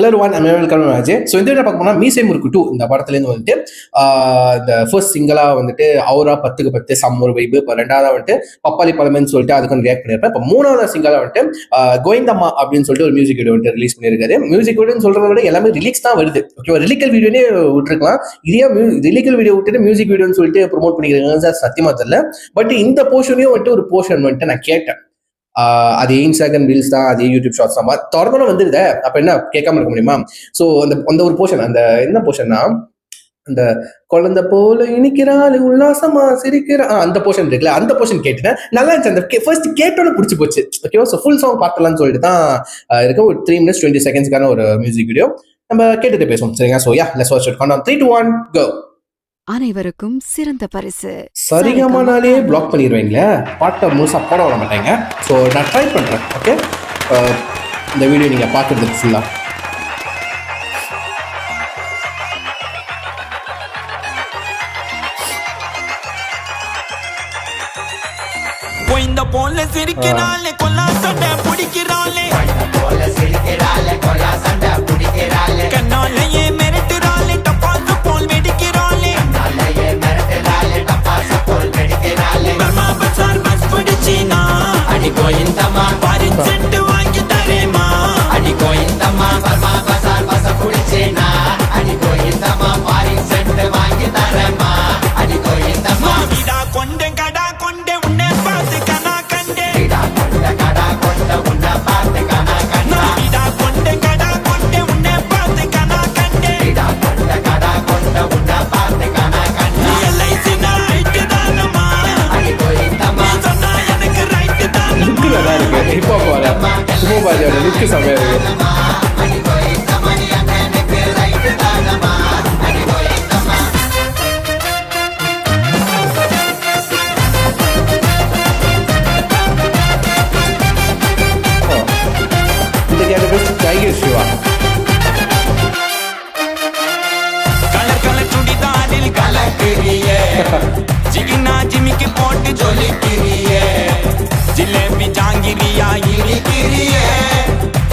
Hello one welcome Ajay. So இந்த பார்க்க போனால் மீசை முறுக்கு 2 இந்த படத்துலேருந்து வந்துட்டு இந்த ஃபர்ஸ்ட் சிங்கிளாக வந்துட்டு அவரா 10க்கு 10 சம்மர் வைப்பு. இப்போ ரெண்டாவதாக வந்துட்டு பப்பாளி பழமைன்னு சொல்லிட்டு அதுக்கு வந்து ரியாக்ட் பண்ணியிருப்பேன். இப்போ மூணாவது சிங்கிளாக வந்துட்டு கோவிந்தம்மா அப்படின்னு சொல்லிட்டு ஒரு மியூசிக் வீடியோ வந்துட்டு ரிலீஸ் பண்ணியிருக்காரு. மியூசிக் வீடியோன்னு சொல்றத விட எல்லாமே ரிலீக்ஸ் தான் வருது. ஓகேவா, ரிலிக்கல் வீடியோனே விட்டுருக்கலாம். இதே ரிலிக்கல் வீடியோ விட்டுட்டு மியூசிக் வீடியோன்னு சொல்லிட்டு ப்ரொமோட் பண்ணிக்கிறாங்க, சத்தியமா தெரியல. பட் இந்த போர்ஷனையும் வந்துட்டு ஒரு போர்ஷன் வந்துட்டு நான் கேட்டேன். அது இன்ஸ்டாகிராம் ரீல்ஸ் தான், அது யூடியூப் ஷார்ட்ஸ் தான் தொடர்ந்து வந்துருத. அப்ப என்ன கேட்காம இருக்க முடியுமா? ஸோ அந்த ஒரு போர்ஷன், அந்த என்ன போர்ஷன்னா, அந்த குழந்தை போல இனிக்கிறாள் உல்லாசமா சிரிக்கிறா அந்த போர்ஷன் இருக்குல்ல, அந்த போர்ஷன் கேட்டுட்டேன். நல்லா இருந்துச்சு. அந்த ஃபர்ஸ்ட் கேட்டோன்னு பிடிச்சி போச்சு. ஓகேவா, ஸோ ஃபுல் சாங் பார்த்தலாம்னு சொல்லிட்டு தான் இருக்க. ஒரு 3 minutes 20 seconds ஒரு மியூசிக் வீடியோ நம்ம கேட்டுட்டு பேசுவோம், சரிங்க? So yeah, let's watch it. Countdown 3 2 1 go. அனைவருக்கும் சிறந்த பரிசு. சரிகமானாலே பிளாக் பண்ணிடுவீங்களே, பாட்டை முழுசா போட விட மாட்டாங்க. ஸோ நான் ட்ரை பண்ணுறேன். ஓகே, இந்த வீடியோ நீங்கள் பார்க்குறதுக்கு ஃபுல்லாக இந்த போல சிரிக்கிறாளே கொல்லா சண்டை பிடிக்கிறாளே, கண்ணாலேயே மிரட்டுறாளே, டப்பாசு போல் வெடிக்கிறாளே, பர்மா பசார் பஸ் பிடிச்சினா அடி கோயிந்தம்மா பாரின் செட்டு வாங்கி தரேமா, அடி கோயிந்தம்மா பர்மா பசார் பஸ் பிடிச்சினா அடி கோயிந்தம்மா பாரின் செட்டு வாங்கி தரேமா, அடி கோயிந்தம்மா விடா கொண்டே கடா கொண்டே உன்னை பார்த்து கனா கண்டே, விடா கொண்டே கடா கொண்டே உன்னை பார்த்து கனா கண்டே, விடா கொண்டே கடா கொண்டே உன்னை பார்த்து கனா கண்டே, விடா கொண்டே கடா கொண்டே உன்னை பார்த்து கனா கண்டே, எல்ஐசி ரைட் தானம்மா அடி கோயிந்தம்மா சொன்னா எனக்கு ரைட் தானம்மா. லுக்கு நல்லா இருக்கு. ஹிப் ஹாப் வர சுமோபாஜியோட லுக்கு செமையா இருக்கு. அடி கோயிந்தம்மா நீ எனக்கு ரைட் தானம்மா, அடி கோயிந்தம்மா. இந்த கேட்ட best tiger Shiva. Colour colour சுடிதாரில் கலக்கிறியே, ஜிகினா ஜிமிக்கு போட்டு ஜொலிக்கிறியே, ஜிலேபி ஜாங்கிரியா இடிக்கிறியே,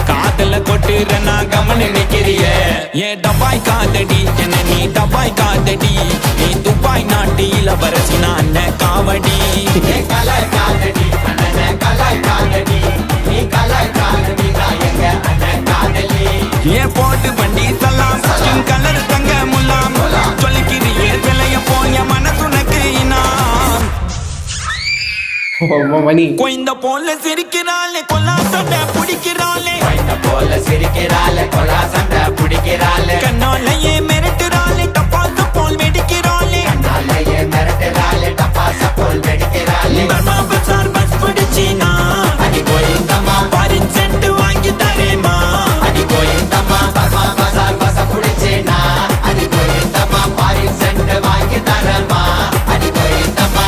காதல கொட்டுற நான் கவன நிக்கிறியே, ஏ டபாய் காதடி என்ன நீ டபாய் காதடி, நீ துபாய் நாட்டு இளவரசி நான் காவடி, ஏ கலாய் காதடி அண்ணன் கலாய் காதடி, நீ கலாய் காதடி நான் எங்க அண்ணன் காதலி, ஏ போட்டு வண்டி சலாம் ஸ்கின் கலர் தங்க முலாம், சொல்லிக்கிறியே விலைய போய மனசுனக்கு இனாம், மணி கொய்ந்த போல சிரிக்கிறாளே கொல்லா சண்டை பிடிக்கிறாளே, கொய்ந்த போல சிரிக்கிறாளே கொல்லா சண்டை பிடிக்கிறாளே, கண்ணாலேயே மிரட்டுறாளே, டப்பாசு போல் வெடிக்கிறாளே, கண்ணாலேயே மிரட்டுறாளே, டப்பாசு போல் வெடிக்கிறாளே, பர்மா பசார் பஸ் பிடிச்சினா அடி கோயிந்தம்மா பாரின் செட்டு வாங்கி தரேமா, அடி கோயிந்தம்மா பர்மா பசார் பஸ் பிடிச்சினா அடி கோயிந்தம்மா பாரின் செட்டு வாங்கி தரேமா, அடி கோயிந்தம்மா.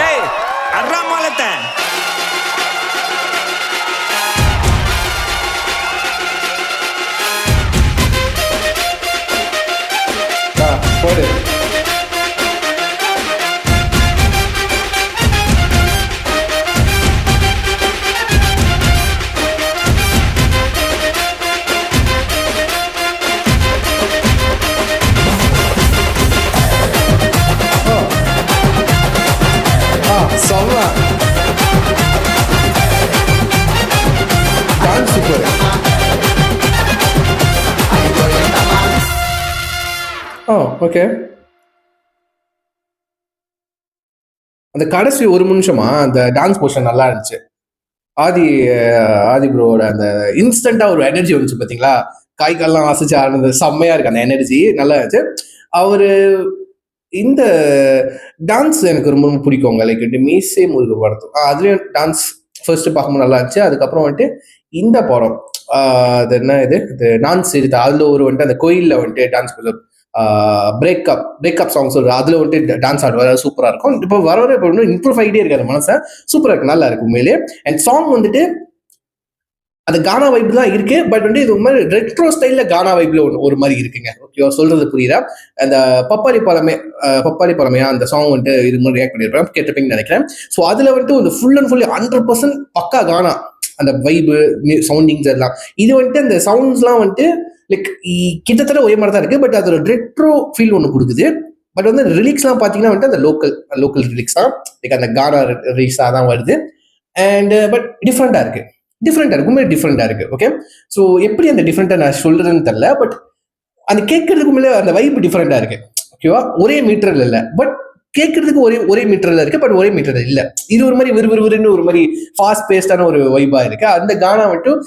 ஏய் அர்ரா மாலத்தை போடு. செம்ம டான்ஸ் சூப்பர். ஓகே, அந்த கடைசி ஒரு நிமிஷமா அந்த டான்ஸ் போர்ஷன் நல்லா இருந்துச்சு. ஆதி ப்ரோட அந்த இன்ஸ்டன்டா ஒரு எனர்ஜி வந்துச்சு பாத்தீங்களா, காய்கெல்லாம் அசைச்சு ஆடுறது செம்மையா இருக்கு. அந்த எனர்ஜி நல்லா இருந்துச்சு. அவரு இந்த டான்ஸ் எனக்கு ரொம்ப ரொம்ப பிடிக்குங்க. லைக் மீசை முருகு படத்தும் அதுலயும் டான்ஸ் ஃபர்ஸ்ட் பார்க்கும்போது நல்லா இருந்துச்சு. அதுக்கப்புறம் வந்துட்டு இந்த படம் அது என்ன இது நான் சிரித்தா, அதுல ஒரு வந்துட்டு அந்த கோயில்ல வந்துட்டு டான்ஸ் பிரேக்கப் சாங்ஸ் அதுல வந்துட்டு டான்ஸ் ஆடுவார், சூப்பரா இருக்கும். இப்போ வர இப்போ இம்ப்ரூவ் ஆகிட்டே இருக்காரு மனசை, சூப்பரா இருக்கு, நல்லா இருக்கு உண்மையிலே. அண்ட் சாங் வந்துட்டு அந்த கானா வைப் தான் இருக்கு. பட் வந்து இது மாதிரி ரெட்ரோ ஸ்டைல்ல கானா வைப்ல ஒரு மாதிரி இருக்குங்க. ஓகேவா, சொல்றது புரியுதா? அந்த பப்பாளி பழமையா அந்த சாங் வந்துட்டு இது மாதிரி ரியாக்ட் பண்ணிருப்பேன், கேட்டிருப்பீங்கன்னு நினைக்கிறேன். ஸோ அதுல வந்துட்டு ஒரு ஃபுல் அண்ட் ஃபுல்லி 100% பக்கா கானா அந்த வைபு சவுண்டிங்ஸ் எல்லாம். இது வந்துட்டு அந்த சவுண்ட்ஸ்லாம் வந்துட்டு லைக் கிட்டத்தட்ட ஒரே மாதிரி தான் இருக்கு. பட் அதோட ரெட்ரோ ஃபீல் ஒன்று கொடுக்குது. பட் வந்து ரிலிக்ஸ்லாம் பார்த்தீங்கன்னா வந்துட்டு அந்த லோக்கல் ரிலிக்ஸ் தான், லைக் அந்த கானா ரிலீஸாக தான் வருது. அண்ட் பட் டிஃப்ரெண்டாக இருக்கு, உண்மையிலே டிஃப்ரெண்டாக இருக்கு. ஓகே, ஸோ எப்படி அந்த டிஃப்ரெண்ட்டாக நான் சொல்றதுன்னு தெரியல. பட் அந்த கேட்கறதுக்கு மேலே அந்த வைப் டிஃப்ரெண்டாக இருக்கு. ஓகேவா, ஒரே மீட்டர்ல இல்லை, பட் கேட்கறதுக்கு ஒரே மீட்டர்ல இருக்கு, பட் ஒரே மீட்டர்ல இல்ல. இது ஒரு மாதிரி விறுவிறுன்னு ஒரு மாதிரி ஃபாஸ்ட் பேஸ்டான ஒரு வைபா இருக்கு. அந்த கானா மட்டும்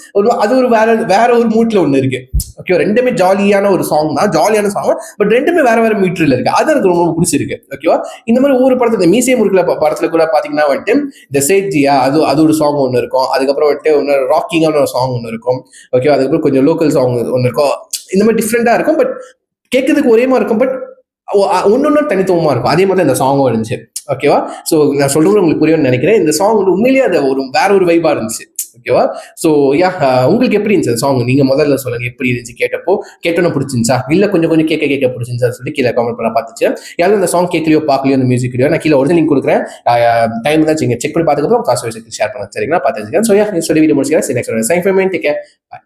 அது ஒரு வேற ஒரு மூட்ல ஒண்ணு இருக்கு. ஓகே, ரெண்டுமே ஜாலியான ஒரு சாங் தான், ஜாலியான சாங், பட் ரெண்டுமே வேற மீட்டர்ல இருக்கு. அது எனக்கு ரொம்ப பிடிச்சிருக்கு. ஓகேவா, இந்த மாதிரி ஒவ்வொரு படத்துல, இந்த மீசை முறுக்குல படத்துல கூட பாத்தீங்கன்னா வந்துட்டு இந்த சேட்ஜியா அது ஒரு சாங் ஒன்று இருக்கும். அதுக்கப்புறம் வந்துட்டு ஒன்று ராக்கிங்கான ஒரு சாங் ஒன்று இருக்கும். ஓகேவா, அதுக்கப்புறம் கொஞ்சம் லோக்கல் சாங் ஒன்று இருக்கும். இந்த மாதிரி டிஃப்ரெண்டா இருக்கும், பட் கேட்கறதுக்கு ஒரே மாதிரி இருக்கும், பட் ஒன்னொன்னு தனித்துவமா இருக்கும். அதே மாதிரி இந்த சாங்கும் இருந்துச்சு. ஓகேவா, ஸோ நான் சொல்றது உங்களுக்கு புரியும்னு நினைக்கிறேன். இந்த சாங் வந்து உண்மையிலேயே அது வேற ஒரு வைபா இருந்துச்சு. ஓகேவா, ஸோ யா, உங்களுக்கு எப்படி இருந்துச்சு சாங்? நீங்க முதல்ல சொல்லுங்க, எப்படி இருந்துச்சு? கேட்டோன்னு பிடிச்சிருந்துச்சா, இல்ல கொஞ்சம் கேட்க பிடிச்சிருந்தா சொல்லி கீழே கமெண்ட் பண்ண பார்த்துச்சு. யாரும் இந்த சாங் கேட்கலையோ பார்க்கலையோ இந்த மியூசிக் வீடியோ நான் கீழே ஒரிஜினல் லிங்க் கொடுக்குறேன். டைம் தான் செக் பண்ணி பார்த்துக்கப்புறம் காசு ஷேர் பண்ணுங்க. சரிங்களா, பார்த்துருக்கேன். ஸோ யா, சொல்லி வீடியோ முடிச்சுக்கிறேன். நெக்ஸ்ட் பாய்.